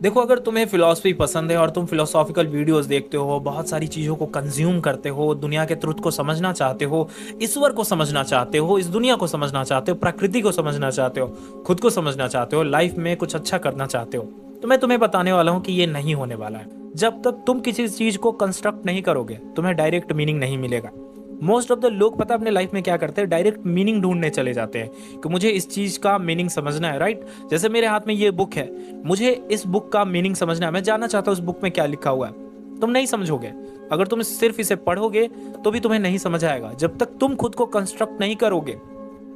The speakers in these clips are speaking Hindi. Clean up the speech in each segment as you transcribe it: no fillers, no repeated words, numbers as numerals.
देखो, अगर तुम्हें फिलॉसफी पसंद है और तुम फिलोसॉफिकल वीडियोस देखते हो, बहुत सारी चीज़ों को कंज्यूम करते हो, दुनिया के ट्रुथ को समझना चाहते हो, ईश्वर को समझना चाहते हो, इस दुनिया को समझना चाहते हो, प्रकृति को समझना चाहते हो, खुद को समझना चाहते हो, लाइफ में कुछ अच्छा करना चाहते हो, तो मैं तुम्हें बताने वाला हूँ कि ये नहीं होने वाला है। जब तक तुम किसी चीज़ को कंस्ट्रक्ट नहीं करोगे, तुम्हें डायरेक्ट मीनिंग नहीं मिलेगा। मोस्ट ऑफ द लोग पता है अपने लाइफ में क्या करते हैं, डायरेक्ट मीनिंग ढूंढने चले जाते हैं कि मुझे इस चीज का मीनिंग समझना है, राइट। जैसे मेरे हाथ में ये बुक है, मुझे इस बुक का मीनिंग समझना है, मैं जानना चाहता हूँ उस बुक में क्या लिखा हुआ है। तुम नहीं समझोगे। अगर तुम सिर्फ इसे पढ़ोगे तो भी तुम्हें नहीं समझ आएगा। जब तक तुम खुद को कंस्ट्रक्ट नहीं करोगे,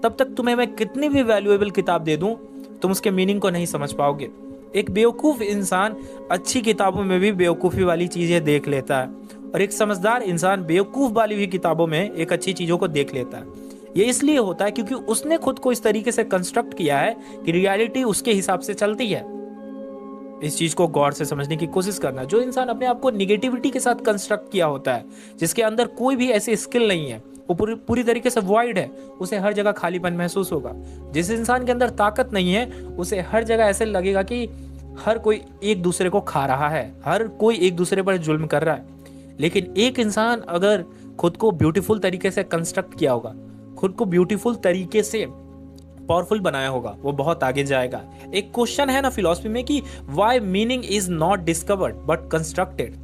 तब तक तुम्हें मैं कितनी भी वैल्यूएबल किताब दे दूं, तुम उसके मीनिंग को नहीं समझ पाओगे। एक बेवकूफ इंसान अच्छी किताबों में भी बेवकूफ़ी वाली चीजें देख लेता है, और एक समझदार इंसान बेवकूफ वाली हुई किताबों में एक अच्छी चीजों को देख लेता है। ये इसलिए होता है क्योंकि उसने खुद को इस तरीके से कंस्ट्रक्ट किया है कि रियलिटी उसके हिसाब से चलती है। इस चीज को गौर से समझने की कोशिश करना। जो इंसान अपने आप को निगेटिविटी के साथ कंस्ट्रक्ट किया होता है, जिसके अंदर कोई भी ऐसी स्किल नहीं है, वो पूरी पूरी तरीके से वॉइड है, उसे हर जगह खालीपन महसूस होगा। जिस इंसान के अंदर ताकत नहीं है, उसे हर जगह ऐसे लगेगा कि हर कोई एक दूसरे को खा रहा है, हर कोई एक दूसरे पर जुल्म कर रहा है। लेकिन एक इंसान अगर खुद को ब्यूटीफुल तरीके से कंस्ट्रक्ट किया होगा, खुद को ब्यूटीफुल तरीके से पावरफुल बनाया होगा, वो बहुत आगे जाएगा। एक क्वेश्चन है ना फिलॉसफी में कि why meaning is not discovered but constructed.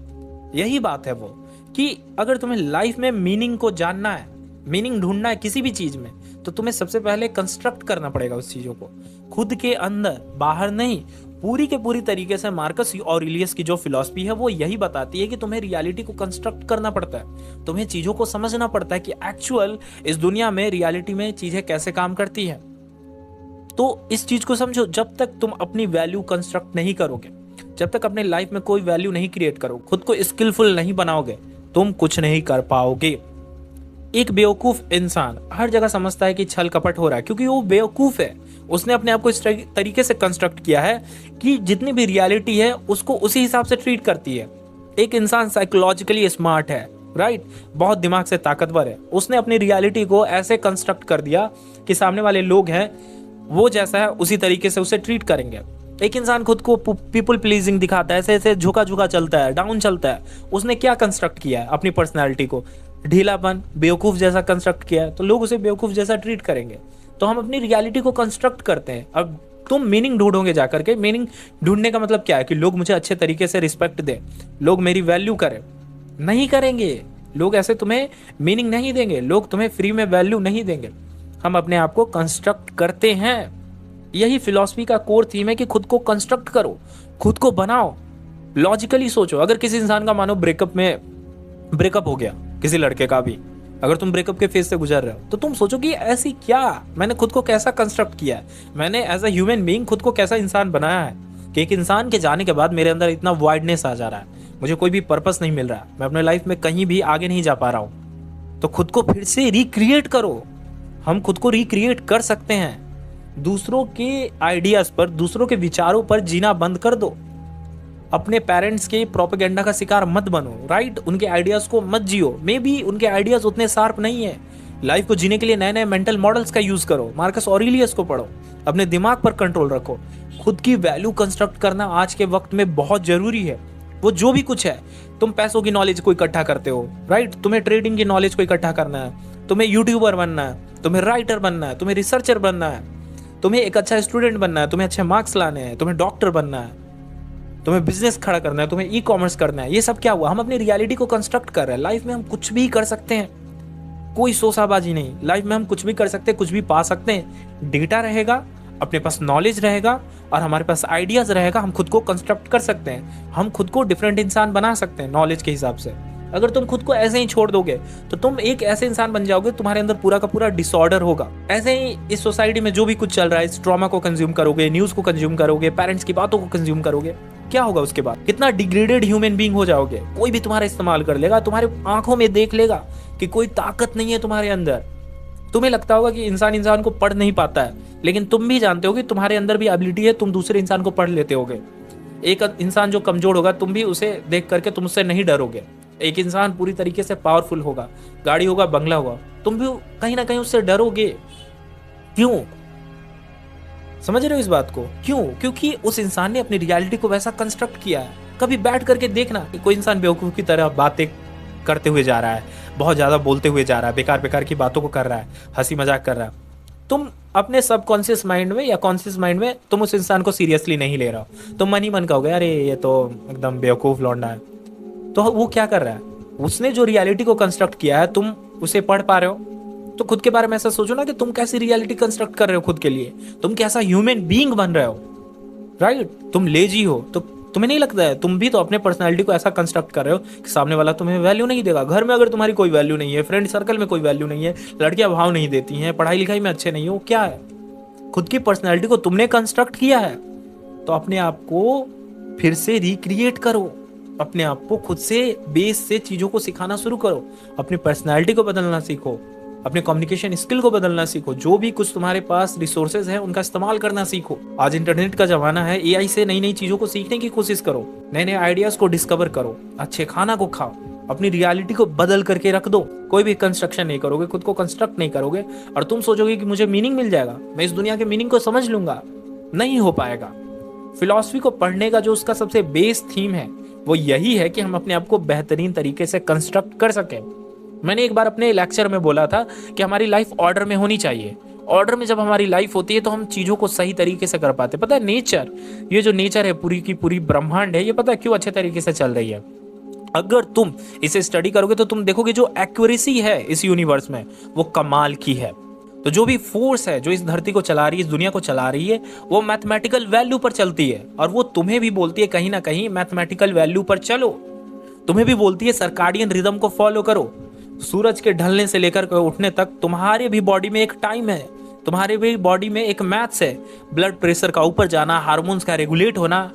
यही बात है वो, कि अगर तुम्हें लाइफ में मीनिंग को जानना है, मीनिंग ढूंढना है किसी भी चीज में, तो तुम्हें सबसे पहले कंस्ट्रक्ट करना पड़ेगा उस चीजों को, खुद के अंदर, बाहर नहीं। पूरी के पूरी तरीके से मार्कस ऑरेलियस की जो फिलॉसफी है वो यही बताती है कि तुम्हें रियलिटी को कंस्ट्रक्ट करना पड़ता है, तुम्हें चीजों को समझना पड़ता है कि एक्चुअल इस दुनिया में, रियलिटी में चीजें कैसे काम करती है। तो इस चीज को समझो, जब तक तुम अपनी वैल्यू कंस्ट्रक्ट नहीं करोगे, जब तक अपने लाइफ में कोई वैल्यू नहीं क्रिएट करोगे, खुद को स्किलफुल नहीं बनाओगे, तुम कुछ नहीं कर पाओगे। एक बेवकूफ इंसान हर जगह समझता है कि छल कपट हो रहा है, क्योंकि वो बेवकूफ है। उसने अपने आप को इस तरीके से कंस्ट्रक्ट किया है कि जितनी भी रियलिटी है उसको उसी हिसाब से ट्रीट करती है। एक इंसान साइकोलॉजिकली स्मार्ट है, राइट, बहुत दिमाग से ताकतवर है, उसने अपनी रियलिटी को ऐसे कंस्ट्रक्ट कर दिया कि सामने वाले लोग हैं वो जैसा है उसी तरीके से उसे ट्रीट करेंगे। एक इंसान खुद को पीपल प्लीजिंग दिखाता है, ऐसे ऐसे झुका झुका चलता है, डाउन चलता है, उसने क्या कंस्ट्रक्ट किया है, अपनी पर्सनैलिटी को ढीलापन, बेवकूफ जैसा कंस्ट्रक्ट किया है, तो लोग उसे बेवकूफ जैसा ट्रीट करेंगे। तो हम अपनी रियलिटी को कंस्ट्रक्ट करते हैं। अब तुम मीनिंग ढूंढोगे जाकर के, मीनिंग ढूंढने का मतलब क्या है कि लोग मुझे अच्छे तरीके से रिस्पेक्ट दें, लोग मेरी वैल्यू करें। नहीं करेंगे लोग, ऐसे तुम्हें मीनिंग नहीं देंगे, लोग तुम्हें फ्री में वैल्यू नहीं देंगे। हम अपने आप को कंस्ट्रक्ट करते हैं। यही फिलॉसफी का कोर थीम है कि खुद को कंस्ट्रक्ट करो, खुद को बनाओ, लॉजिकली सोचो। अगर किसी इंसान का मानो ब्रेकअप हो गया, किसी लड़के का भी, अगर तुम ब्रेकअप के फेज से गुजर रहे हो, तो तुम सोचो कि ऐसी क्या, मैंने खुद को कैसा कंस्ट्रक्ट किया है, मैंने एज अ ह्यूमन बीइंग खुद को कैसा इंसान बनाया है कि एक इंसान के जाने के बाद मेरे अंदर इतना वाइडनेस आ जा रहा है, मुझे कोई भी पर्पस नहीं मिल रहा, मैं अपने लाइफ में कहीं भी आगे नहीं जा पा रहा हूं। तो खुद को फिर से रिक्रिएट करो। हम खुद को रिक्रिएट कर सकते हैं। दूसरों के आइडियाज पर, दूसरों के विचारों पर जीना बंद कर दो। अपने पेरेंट्स के प्रोपेगेंडा का शिकार मत बनो, राइट, उनके आइडियाज को मत जियो। मे बी उनके आइडियाज उतने शार्प नहीं है। लाइफ को जीने के लिए नए नए मेंटल मॉडल्स का यूज करो, मार्कस ऑरेलियस को पढ़ो, अपने दिमाग पर कंट्रोल रखो। खुद की वैल्यू कंस्ट्रक्ट करना आज के वक्त में बहुत जरूरी है। वो जो भी कुछ है, तुम पैसों की नॉलेज को इकट्ठा करते हो, राइट, तुम्हें ट्रेडिंग की नॉलेज को इकट्ठा करना है, तुम्हें यूट्यूबर बनना है, तुम्हें राइटर बनना है, तुम्हें रिसर्चर बनना है, तुम्हें एक अच्छा स्टूडेंट बनना है, तुम्हें अच्छे मार्क्स लाने हैं, तुम्हें डॉक्टर बनना है, तुम्हें बिजनेस खड़ा करना है, तुम्हें ई कॉमर्स करना है। ये सब क्या हुआ, हम अपनी रियलिटी को कंस्ट्रक्ट कर रहे हैं। लाइफ में हम कुछ भी कर सकते हैं, कोई शोशाबाजी नहीं। लाइफ में हम कुछ भी कर सकते हैं, कुछ भी पा सकते हैं। डेटा रहेगा, अपने पास नॉलेज रहेगा और हमारे पास आइडियाज रहेगा, हम खुद को कंस्ट्रक्ट कर सकते हैं, हम खुद को डिफरेंट इंसान बना सकते हैं नॉलेज के हिसाब से। अगर तुम खुद को ऐसे ही छोड़ दोगे तो तुम एक ऐसे इंसान बन जाओगे, तुम्हारे अंदर पूरा का पूरा डिसऑर्डर होगा। ऐसे ही इस सोसाइटी में जो भी कुछ चल रहा है, इस ट्रॉमा को कंज्यूम करोगे, न्यूज को कंज्यूम करोगे, पेरेंट्स की बातों को कंज्यूम करोगे, क्या होगा उसके बाद? कितना डिग्रेडेड ह्यूमन बीइंग हो जाओगे। कोई भी तुम्हारा इस्तेमाल कर लेगा, तुम्हारे आंखों में देख लेगा कि कोई ताकत नहीं है तुम्हारे अंदर। तुम्हें लगता होगा कि इंसान इंसान को पढ़ नहीं पाता है, लेकिन तुम भी जानते हो कि तुम्हारे अंदर भी एबिलिटी है, तुम दूसरे इंसान को पढ़ लेते होगे। एक इंसान जो कमजोर होगा, तुम भी उसे देख करके तुम उससे नहीं डरोगे। एक इंसान पूरी तरीके से पावरफुल होगा, गाड़ी होगा, बंगला होगा, तुम भी कहीं ना कहीं उससे डरोगे। क्यों? समझ रहे हो इस बात को? क्यों? क्योंकि उस इंसान ने अपनी रियलिटी को वैसा कंस्ट्रक्ट किया है। कभी बैठ करके देखना कि कोई इंसान बेवकूफ़ की तरह बातें करते हुए जा रहा है, बहुत ज़्यादा बोलते हुए जा रहा है, बेकार-बेकार की बातों को कर रहा है, हँसी-मज़ाक कर रहा है। तुम अपने सबकॉन्शियस माइंड में या कॉन्शियस माइंड में तुम उस इंसान को सीरियसली नहीं ले रहे हो। तुम मन ही मन कहोगे, अरे ये तो एकदम बेवकूफ़ लौंडा है। तो वो क्या कर रहा है? उसने जो रियलिटी को कंस्ट्रक्ट किया है, तुम उसे पढ़ पा रहे हो? तो खुद के बारे में ऐसा सोचो ना कि तुम कैसी रियलिटी कंस्ट्रक्ट कर रहे हो खुद के लिए, तुम कैसा ह्यूमन बीइंग बन रहे हो, राइट? तुम लेजी हो तो तुम्हें नहीं लगता है तुम भी तो अपने पर्सनालिटी को ऐसा कंस्ट्रक्ट कर रहे हो कि सामने वाला तुम्हें वैल्यू नहीं देगा? घर में अगर तुम्हारी कोई वैल्यू नहीं है, फ्रेंड सर्कल में कोई वैल्यू नहीं है, लड़कियां भाव नहीं देती हैं, पढ़ाई लिखाई में अच्छे नहीं हो, क्या है? खुद की पर्सनालिटी को तुमने कंस्ट्रक्ट किया है, तो अपने आप को फिर से रिक्रिएट करो, अपने आप को खुद से बेस से चीजों को सिखाना शुरू करो, अपनी पर्सनालिटी को बदलना सीखो, अपने कम्युनिकेशन स्किल को बदलना सीखो, जो भी कुछ तुम्हारे पास रिसोर्सेज है उनका इस्तेमाल करना सीखो। आज इंटरनेट का जमाना है, एआई से नई नई चीजों को सीखने की कोशिश करो, नए नए आइडियाज को डिस्कवर करो, अच्छे खाना को खाओ, अपनी रियलिटी को बदल करके रख दो। कोई भी कंस्ट्रक्शन नहीं करोगे, खुद को कंस्ट्रक्ट नहीं करोगे और तुम सोचोगे कि मुझे मीनिंग मिल जाएगा, मैं इस दुनिया के मीनिंग को समझ लूंगा, नहीं हो पाएगा। फिलॉसफी को पढ़ने का जो उसका सबसे बेस थीम है वो यही है कि हम अपने आप को बेहतरीन तरीके से कंस्ट्रक्ट कर सकें। मैंने एक बार अपने लेक्चर में बोला था कि हमारी लाइफ ऑर्डर में होनी चाहिए। ऑर्डर में जब हमारी लाइफ होती है तो हम चीज़ों को सही तरीके से कर पाते। पता है नेचर, ये जो नेचर है पूरी की पूरी ब्रह्मांड है, ये पता है क्यों अच्छे तरीके से चल रही है? अगर तुम इसे स्टडी करोगे तो तुम देखोगे जो एक्यूरेसी है इस यूनिवर्स में वो कमाल की है। तो जो भी फोर्स है जो इस धरती को चला रही है, इस दुनिया को चला रही है, वो मैथमेटिकल वैल्यू पर चलती है और वो तुम्हें भी बोलती है कहीं ना कहीं मैथमेटिकल वैल्यू पर चलो। तुम्हें भी बोलती है सर्काडियन रिदम को फॉलो करो। सूरज के ढलने से लेकर के उठने तक तुम्हारे भी बॉडी में एक टाइम है, तुम्हारे भी बॉडी में एक मैथ्स है। ब्लड प्रेशर का ऊपर जाना, हार्मोन्स का रेगुलेट होना,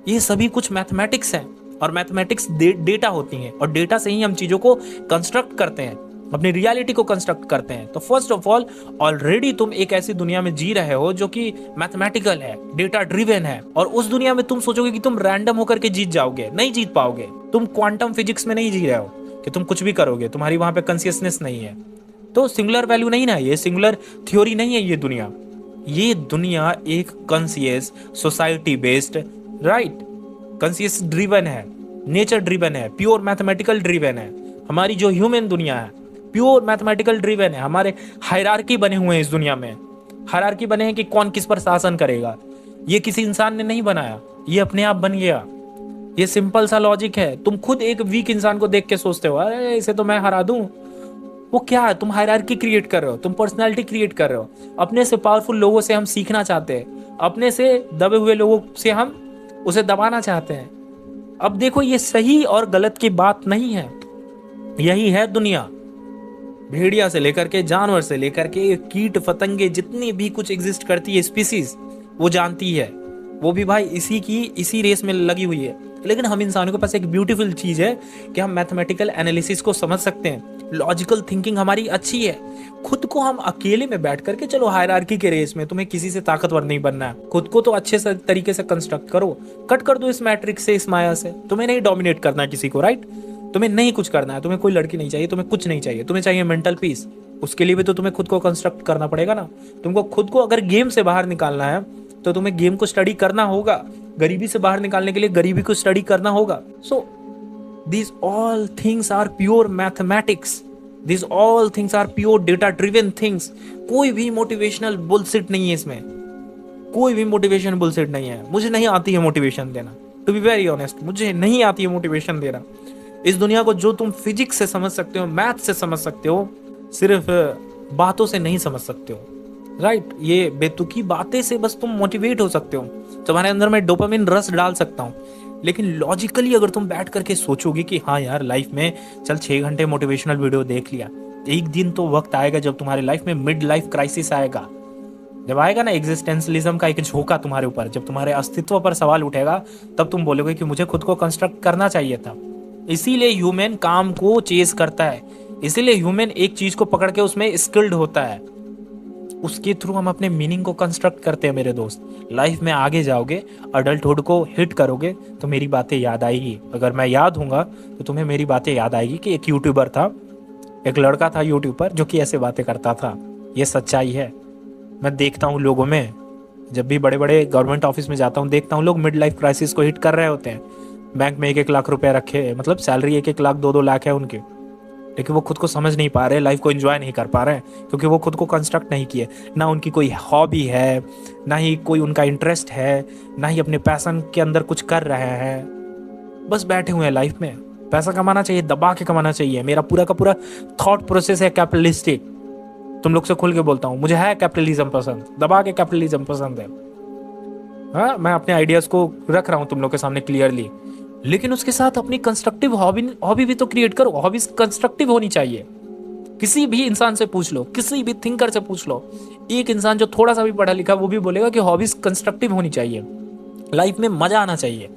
ये सभी कुछ मैथमेटिक्स है और मैथमेटिक्स डेटा होती हैं और डेटा से ही हम चीजों को कंस्ट्रक्ट करते हैं, अपनी रियलिटी को कंस्ट्रक्ट करते हैं। तो फर्स्ट ऑफ ऑल ऑलरेडी तुम एक ऐसी दुनिया में जी रहे हो जो कि मैथमेटिकल है, डेटा ड्रिवन है, और उस दुनिया में तुम सोचोगे कि तुम रैंडम होकर के जीत जाओगे, नहीं जीत पाओगे। तुम क्वांटम फिजिक्स में नहीं जी रहे हो कि तुम कुछ भी करोगे, तुम्हारी वहां पे कॉन्शियसनेस नहीं है। तो सिंगुलर वैल्यू नहीं ना, ये सिंगुलर थ्योरी नहीं है। ये दुनिया एक conscious society based, right, conscious driven है, नेचर ड्रिवन है, प्योर मैथमेटिकल ड्रिवन है। हमारी जो ह्यूमन दुनिया है प्योर मैथमेटिकल ड्रिवन है। हमारे हायरार्की बने हुए हैं इस दुनिया में, हायरार्की बने हैं कि कौन किस पर शासन करेगा। ये किसी इंसान ने नहीं बनाया, ये अपने आप बन गया। ये सिंपल सा लॉजिक है। तुम खुद एक वीक इंसान को देख के सोचते हो अरे इसे तो मैं हरा दूं, वो क्या है? तुम हायरार्की क्रिएट कर रहे हो, तुम पर्सनालिटी क्रिएट कर रहे हो। अपने से पावरफुल लोगों से हम सीखना चाहते हैं, अपने से दबे हुए लोगों से हम उसे दबाना चाहते हैं। अब देखो ये सही और गलत की बात नहीं है, यही है दुनिया। भेड़िया से लेकर के, जानवर से लेकर के, कीट पतंगे, जितनी भी कुछ एग्जिस्ट करती है स्पीसीज, वो जानती है, वो भी भाई इसी रेस में लगी हुई है। लेकिन हम इंसानों के पास एक ब्यूटीफुल चीज है कि हम मैथमेटिकल एनालिसिस को समझ सकते हैं, लॉजिकल थिंकिंग हमारी अच्छी है। खुद को हम अकेले में बैठ करके, चलो हायरार्की के रेस में तुम्हें किसी से ताकतवर नहीं बनना है, खुद को तो अच्छे से तरीके से कंस्ट्रक्ट करो, कट कर दो इस मैट्रिक्स से, इस माया से। तुम्हें नहीं डोमिनेट करना है किसी को, राइट? तुम्हें नहीं कुछ करना है, तुम्हें कोई लड़की नहीं चाहिए, तुम्हें कुछ नहीं चाहिए, तुम्हें चाहिए मेंटल पीस। उसके लिए भी तो तुम्हें खुद को कंस्ट्रक्ट करना पड़ेगा ना। तुमको खुद को अगर गेम से बाहर निकालना है तो तुम्हें गेम को स्टडी करना होगा, गरीबी से बाहर निकालने के लिए गरीबी को स्टडी करना होगा। सो these all things are pure mathematics, these all things are pure data driven things। कोई भी मोटिवेशनल बुलशिट नहीं है इसमें, कोई भी मोटिवेशन बुलशिट नहीं है। मुझे नहीं आती है मोटिवेशन देना, टू बी वेरी ऑनेस्ट, मुझे नहीं आती है मोटिवेशन देना। इस दुनिया को जो तुम फिजिक्स से समझ सकते हो, मैथ से समझ सकते हो, सिर्फ बातों से नहीं समझ सकते हो, राइट? ये बेतुकी बातें से बस तुम मोटिवेट हो सकते हो, तुम्हारे अंदर मैं डोपामिन रस डाल सकता हूँ। लेकिन लॉजिकली अगर तुम बैठ करके सोचोगे कि हाँ यार लाइफ में चल 6 घंटे मोटिवेशनल वीडियो देख लिया, एक दिन तो वक्त आएगा जब तुम्हारे लाइफ में मिड लाइफ क्राइसिस आएगा, जब आएगा ना एग्जिस्टेंशलिज्म का एक झोंका तुम्हारे ऊपर, जब तुम्हारे अस्तित्व पर सवाल उठेगा, तब तुम बोलोगे कि मुझे खुद को कंस्ट्रक्ट करना चाहिए था। इसीलिए ह्यूमन काम को चेज करता है, इसीलिए ह्यूमन एक चीज को पकड़ के उसमें स्किल्ड होता है, उसके थ्रू हम अपने मीनिंग को कंस्ट्रक्ट करते हैं। मेरे दोस्त, लाइफ में आगे जाओगे, अडल्टहुड को हिट करोगे तो मेरी बातें याद आएगी। अगर मैं याद हूँगा तो तुम्हें मेरी बातें याद आएगी कि एक यूट्यूबर था, एक लड़का था यूट्यूब पर जो कि ऐसे बातें करता था। ये सच्चाई है। मैं देखता हूँ लोगों में जब भी बड़े बड़े गवर्नमेंट ऑफिस में जाता हूँ, देखता हूँ लोग मिड लाइफ क्राइसिस को हिट कर रहे होते हैं। बैंक में 1-1 लाख रुपए रखे हैं, मतलब सैलरी 1-1 लाख 2-2 लाख है उनकी, लेकिन वो खुद को समझ नहीं पा रहे, लाइफ को एंजॉय नहीं कर पा रहे हैं, क्योंकि वो खुद को कंस्ट्रक्ट नहीं किए। ना उनकी कोई हॉबी है, ना ही कोई उनका इंटरेस्ट है, ना ही अपने पैशन के अंदर कुछ कर रहे हैं। बस बैठे हुए हैं लाइफ में। पैसा कमाना चाहिए, दबा के कमाना चाहिए। मेरा पूरा का पूरा थॉट प्रोसेस है कैपिटलिस्टिक। तुम लोग से खुल के बोलता हूँ, मुझे है कैपिटलिज्म पसंद, दबा के कैपिटलिज्म पसंद है। हाँ, मैं अपने आइडियाज को रख रहा हूँ तुम लोग के सामने क्लियरली, लेकिन उसके साथ अपनी कंस्ट्रक्टिव हॉबी हॉबी भी तो क्रिएट करो। हॉबीज कंस्ट्रक्टिव होनी चाहिए। किसी भी इंसान से पूछ लो, किसी भी थिंकर से पूछ लो, एक इंसान जो थोड़ा सा भी पढ़ा लिखा वो भी बोलेगा कि हॉबीज कंस्ट्रक्टिव होनी चाहिए। लाइफ में मजा आना चाहिए।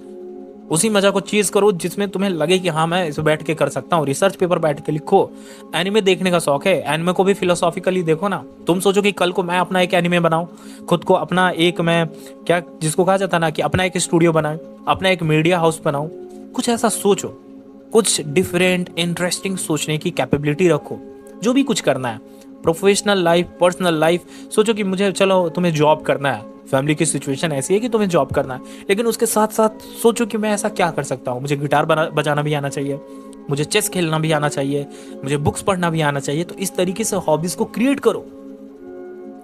उसी मजा को चीज करो जिसमें तुम्हें लगे कि हाँ मैं इसे बैठ के कर सकता हूँ। रिसर्च पेपर बैठ के लिखो। एनिमे देखने का शौक है, एनिमे को भी फिलोसॉफिकली देखो ना। तुम सोचो कि कल को मैं अपना एक एनिमे बनाऊं, खुद को अपना एक, मैं क्या जिसको कहा जाता ना कि अपना एक स्टूडियो बनाऊं, अपना एक मीडिया हाउस बनाऊं। कुछ ऐसा सोचो, कुछ डिफरेंट इंटरेस्टिंग सोचने की कैपेबिलिटी रखो। जो भी कुछ करना है, प्रोफेशनल लाइफ, पर्सनल लाइफ, सोचो कि मुझे, चलो तुम्हें जॉब करना है, फैमिली की सिचुएशन ऐसी है कि तुम्हें जॉब करना है, लेकिन उसके साथ साथ सोचो कि मैं ऐसा क्या कर सकता हूँ। मुझे गिटार बजाना भी आना चाहिए, मुझे चेस खेलना भी आना चाहिए, मुझे बुक्स पढ़ना भी आना चाहिए। तो इस तरीके से हॉबीज को क्रिएट करो,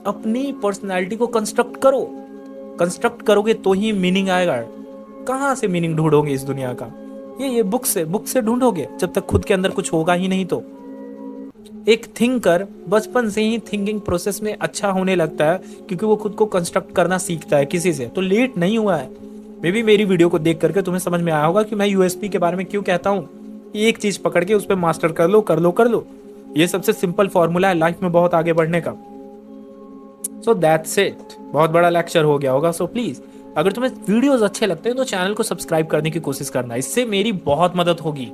अपनी पर्सनैलिटी को कंस्ट्रक्ट करो। कंस्ट्रक्ट करोगे तो ही मीनिंग आएगा। कहाँ से मीनिंग ढूंढोगे इस दुनिया का? ये बुक से ढूंढोगे, जब तक खुद के अंदर कुछ होगा ही नहीं। तो एक थिंकर बचपन से ही थिंकिंग प्रोसेस में अच्छा होने लगता है, क्योंकि वो खुद को कंस्ट्रक्ट करना सीखता है किसी से। तो लेट नहीं हुआ है। मे भी मेरी वीडियो को देख करके तुम्हें समझ में आया होगा कि मैं यूएसपी के बारे में क्यों कहता हूँ। एक चीज पकड़ के उस पर मास्टर कर लो, कर लो, कर लो। ये सबसे सिंपल फॉर्मूला है लाइफ में बहुत आगे बढ़ने का। So that's it. बहुत बड़ा लेक्चर हो गया होगा। सो प्लीज, अगर तुम्हें वीडियोस अच्छे लगते हैं तो चैनल को सब्सक्राइब करने की कोशिश करना, इससे मेरी बहुत मदद होगी।